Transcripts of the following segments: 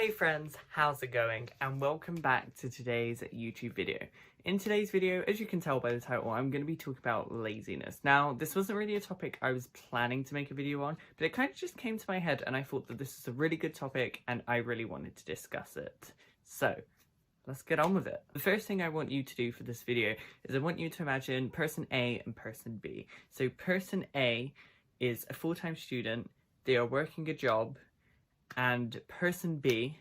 Hey friends, how's it going? And welcome back to today's YouTube video. In today's video, as you can tell by the title, I'm going to be talking about laziness. Now, this wasn't really a topic I was planning to make a video on, but it kind of just came to my head and I thought that this is a really good topic and I really wanted to discuss it. So, let's get on with it. The first thing I want you to do for this video is I want you to imagine person A and person B. So person A is a full-time student, they are working a job, and person B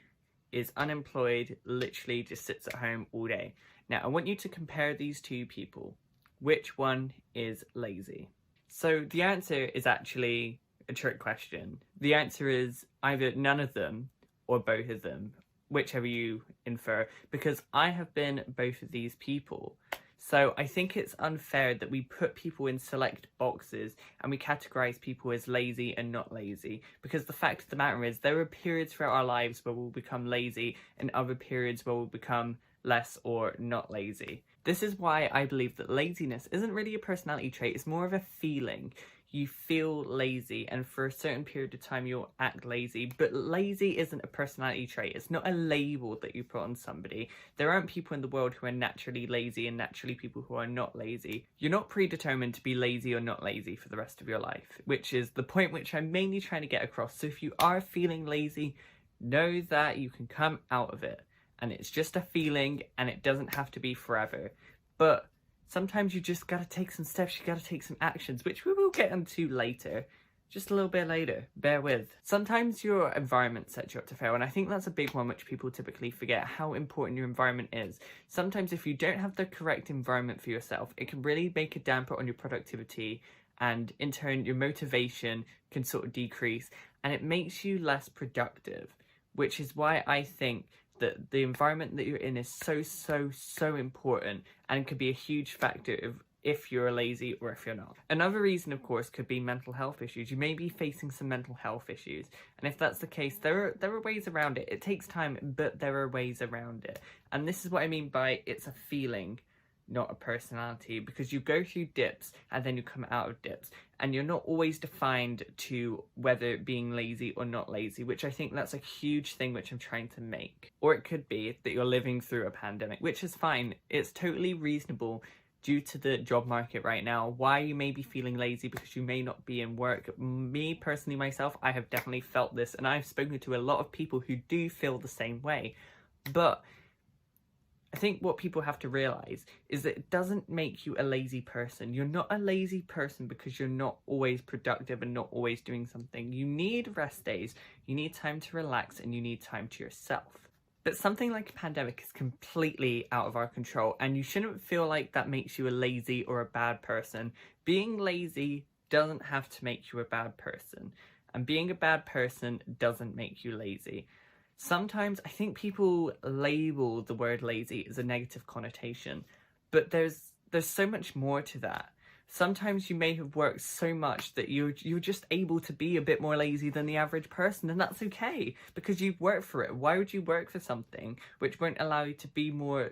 is unemployed, literally just sits at home all day. Now, I want you to compare these two people. Which one is lazy? So the answer is actually a trick question. The answer is either none of them or both of them, whichever you infer, because I have been both of these people. So I think it's unfair that we put people in select boxes and we categorize people as lazy and not lazy, because the fact of the matter is there are periods throughout our lives where we'll become lazy and other periods where we'll become less or not lazy. This is why I believe that laziness isn't really a personality trait, it's more of a feeling. You feel lazy and for a certain period of time you'll act lazy, but lazy isn't a personality trait. It's not a label that you put on somebody. There aren't people in the world who are naturally lazy and naturally people who are not lazy. You're not predetermined to be lazy or not lazy for the rest of your life, which is the point which I'm mainly trying to get across. So if you are feeling lazy, know that you can come out of it and it's just a feeling and it doesn't have to be forever. But sometimes you just gotta take some steps, you gotta take some actions, which we will get into later. Just a little bit later, bear with. Sometimes your environment sets you up to fail, and I think that's a big one which people typically forget, how important your environment is. Sometimes if you don't have the correct environment for yourself, it can really make a damper on your productivity, and in turn your motivation can sort of decrease, and it makes you less productive, which is why I think that the environment that you're in is so important and could be a huge factor of if you're lazy or if you're not. Another reason, of course, could be mental health issues. You may be facing some mental health issues, and if that's the case, there are ways around it. It takes time, but there are ways around it. And this is what I mean by it's a feeling, not a personality, because you go through dips and then you come out of dips and you're not always defined to whether being lazy or not lazy, which I think that's a huge thing which I'm trying to make. Or it could be that you're living through a pandemic, which is fine. It's totally reasonable due to the job market right now why you may be feeling lazy, because you may not be in work. Me personally, myself, I have definitely felt this and I've spoken to a lot of people who do feel the same way. But I think what people have to realise is that it doesn't make you a lazy person. You're not a lazy person because you're not always productive and not always doing something. You need rest days, you need time to relax, and you need time to yourself. But something like a pandemic is completely out of our control, and you shouldn't feel like that makes you a lazy or a bad person. Being lazy doesn't have to make you a bad person, and being a bad person doesn't make you lazy. Sometimes I think people label the word lazy as a negative connotation, but there's so much more to that. Sometimes you may have worked so much that you're just able to be a bit more lazy than the average person, and that's okay because you've worked for it. Why would you work for something which won't allow you to be more,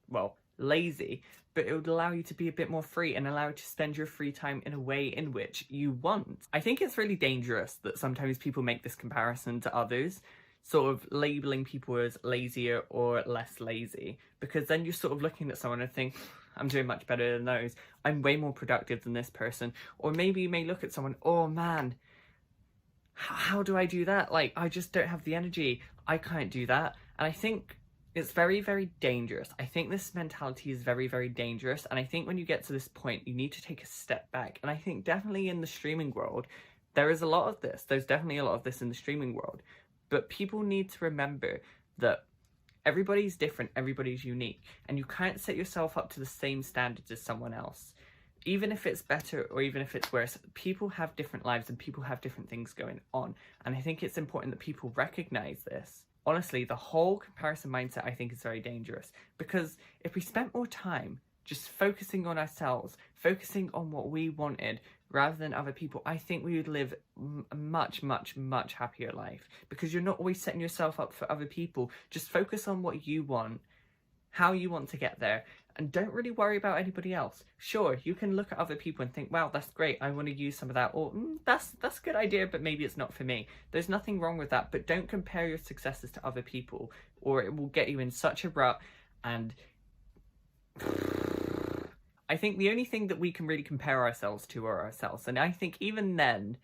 well, lazy, but it would allow you to be a bit more free and allow you to spend your free time in a way in which you want? I think it's really dangerous that sometimes people make this comparison to others, sort of labeling people as lazier or less lazy, because then you're sort of looking at someone and think, I'm doing much better than those, I'm way more productive than this person. Or maybe you may look at someone, oh man, how do I do that? Like, I just don't have the energy, I can't do that. And I think it's very dangerous. I think this mentality is very dangerous, and I think when you get to this point you need to take a step back. And I think definitely in the streaming world there is a lot of this. There's definitely a lot of this in the streaming world. But people need to remember that everybody's different, everybody's unique, and you can't set yourself up to the same standards as someone else. Even if it's better or even if it's worse, people have different lives and people have different things going on. And I think it's important that people recognize this. Honestly, the whole comparison mindset I think is very dangerous, because if we spent more time just focusing on ourselves, focusing on what we wanted rather than other people, I think we would live a much happier life, because you're not always setting yourself up for other people. Just focus on what you want, how you want to get there, and don't really worry about anybody else. Sure, you can look at other people and think, wow, that's great, I want to use some of that, or that's a good idea, but maybe it's not for me. There's nothing wrong with that, but don't compare your successes to other people, or it will get you in such a rut. And I think the only thing that we can really compare ourselves to are ourselves, and I think even then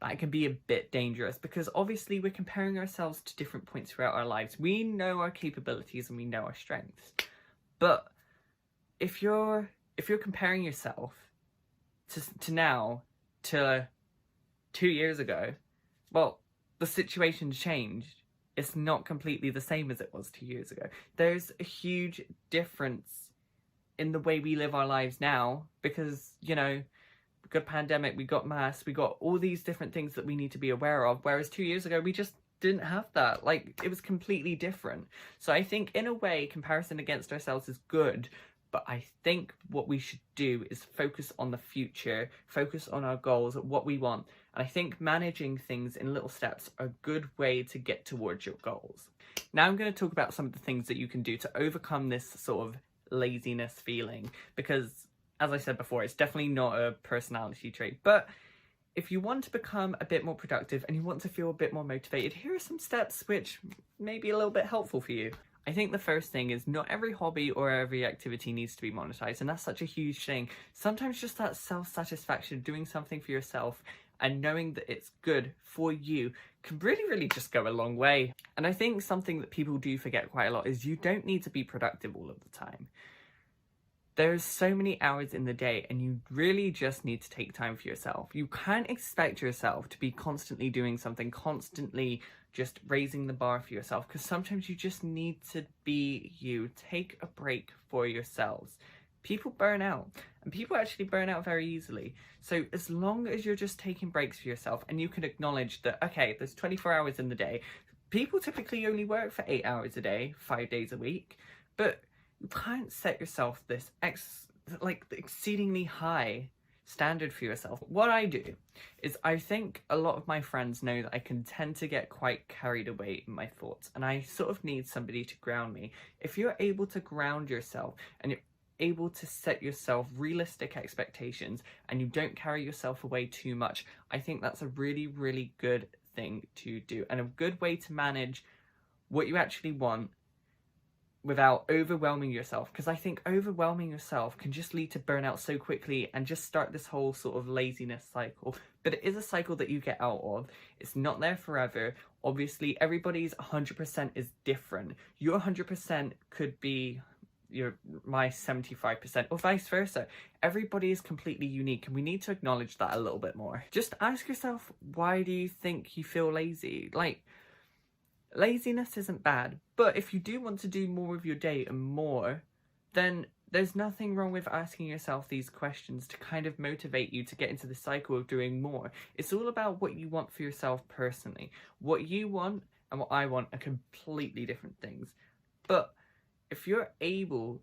that can be a bit dangerous, because obviously we're comparing ourselves to different points throughout our lives. We know our capabilities and we know our strengths, but if you're comparing yourself to now to 2 years ago, well, the situation's changed. It's not completely the same as it was 2 years ago. There's a huge difference in the way we live our lives now, because, you know, we got a pandemic, we got masks, we got all these different things that we need to be aware of, whereas 2 years ago we just didn't have that. Like, it was completely different. So I think in a way comparison against ourselves is good, but I think what we should do is focus on the future, focus on our goals, what we want. And I think managing things in little steps are a good way to get towards your goals. Now I'm going to talk about some of the things that you can do to overcome this sort of laziness feeling, because as I said before, it's definitely not a personality trait. But if you want to become a bit more productive and you want to feel a bit more motivated, here are some steps which may be a little bit helpful for you. I think the first thing is not every hobby or every activity needs to be monetized, and that's such a huge thing. Sometimes just that self-satisfaction of doing something for yourself and knowing that it's good for you can really just go a long way. And I think something that people do forget quite a lot is you don't need to be productive all of the time. There's so many hours in the day and you really just need to take time for yourself. You can't expect yourself to be constantly doing something, constantly just raising the bar for yourself, because sometimes you just need to be you. Take a break for yourselves. People burn out, and people actually burn out very easily. So as long as you're just taking breaks for yourself and you can acknowledge that, okay, there's 24 hours in the day. People typically only work for 8 hours a day, 5 days a week, but you can't set yourself this exceedingly high standard for yourself. What I do is I think a lot of my friends know that I can tend to get quite carried away in my thoughts, and I sort of need somebody to ground me. If you're able to ground yourself and you're able to set yourself realistic expectations and you don't carry yourself away too much, I think that's a really good thing to do, and a good way to manage what you actually want without overwhelming yourself, because I think overwhelming yourself can just lead to burnout so quickly and just start this whole sort of laziness cycle. But it is a cycle that you get out of. It's not there forever. Obviously, everybody's 100% is different. Your 100% could be my 75%, or vice versa. Everybody is completely unique, and we need to acknowledge that a little bit more. Just ask yourself, why do you think you feel lazy? Like, laziness isn't bad, but if you do want to do more with your day and more, then there's nothing wrong with asking yourself these questions to kind of motivate you to get into the cycle of doing more. It's all about what you want for yourself personally. What you want and what I want are completely different things. But if you're able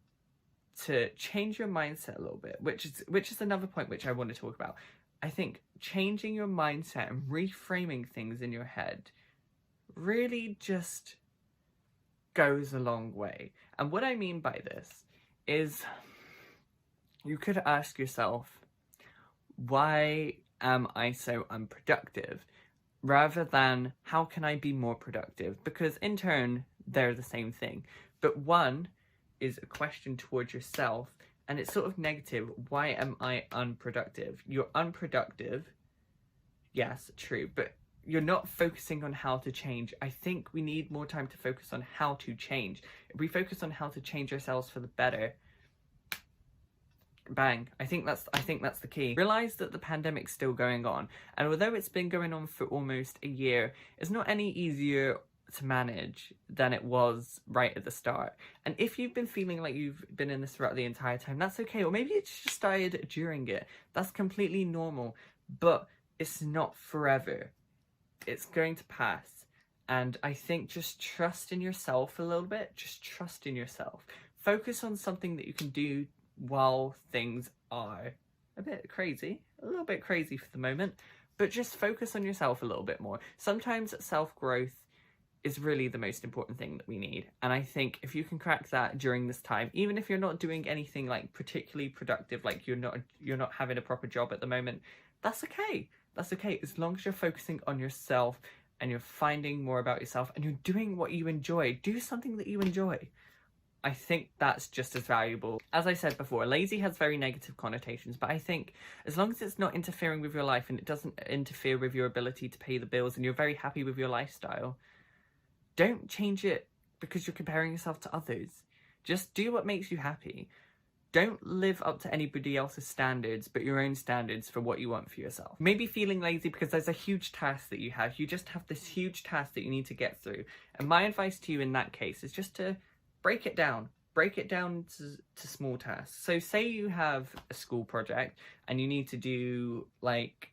to change your mindset a little bit, which is another point which I want to talk about, I think changing your mindset and reframing things in your head really just goes a long way. And what I mean by this is, you could ask yourself, why am I so unproductive? Rather than, how can I be more productive? Because in turn, they're the same thing. But one is a question towards yourself, and it's sort of negative. Why am I unproductive? You're unproductive. Yes, true. But you're not focusing on how to change. I think we need more time to focus on how to change. If we focus on how to change ourselves for the better, bang. I think that's the key. Realize that the pandemic's still going on, and although it's been going on for almost a year, it's not any easier to manage than it was right at the start. And if you've been feeling like you've been in this throughout the entire time, that's okay. Or maybe it's just started during it. That's completely normal, but it's not forever. It's going to pass. And I think just trust in yourself a little bit. Just trust in yourself. Focus on something that you can do while things are a bit crazy, a little bit crazy for the moment, but just focus on yourself a little bit more. Sometimes self-growth is really the most important thing that we need. And I think if you can crack that during this time, even if you're not doing anything like particularly productive, like you're not having a proper job at the moment, that's okay. That's okay, as long as you're focusing on yourself and you're finding more about yourself and you're doing what you enjoy. Do something that you enjoy. I think that's just as valuable. As I said before, lazy has very negative connotations, but I think as long as it's not interfering with your life and it doesn't interfere with your ability to pay the bills and you're very happy with your lifestyle, don't change it because you're comparing yourself to others. Just do what makes you happy. Don't live up to anybody else's standards, but your own standards for what you want for yourself. Maybe feeling lazy because there's a huge task that you have. You just have this huge task that you need to get through. And my advice to you in that case is just to break it down. Break it down to small tasks. So say you have a school project and you need to do like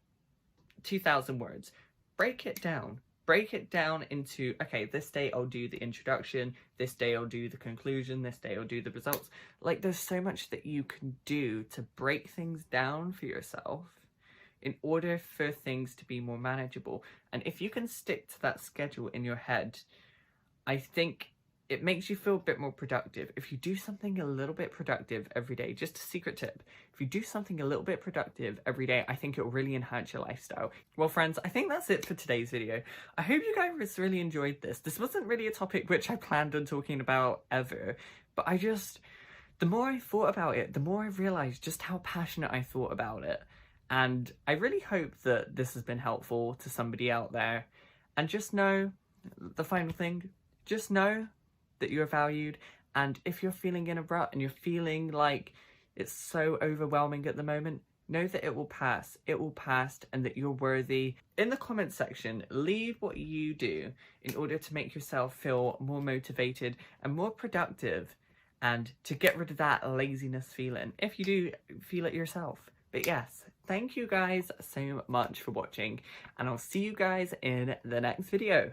2,000 words. Break it down. Break it down into, okay, this day I'll do the introduction, this day I'll do the conclusion, this day I'll do the results. Like, there's so much that you can do to break things down for yourself in order for things to be more manageable. And if you can stick to that schedule in your head, I think it makes you feel a bit more productive. If you do something a little bit productive every day, just a secret tip, if you do something a little bit productive every day, I think it will really enhance your lifestyle. Well, friends, I think that's it for today's video. I hope you guys really enjoyed this. This wasn't really a topic which I planned on talking about ever, but the more I thought about it, the more I realized just how passionate I thought about it. And I really hope that this has been helpful to somebody out there. And just know, the final thing, just know that you're valued. And if you're feeling in a rut and you're feeling like it's so overwhelming at the moment, know that it will pass. It will pass, and that you're worthy. In the comments section, leave what you do in order to make yourself feel more motivated and more productive, and to get rid of that laziness feeling, if you do feel it yourself. But yes, thank you guys so much for watching, and I'll see you guys in the next video.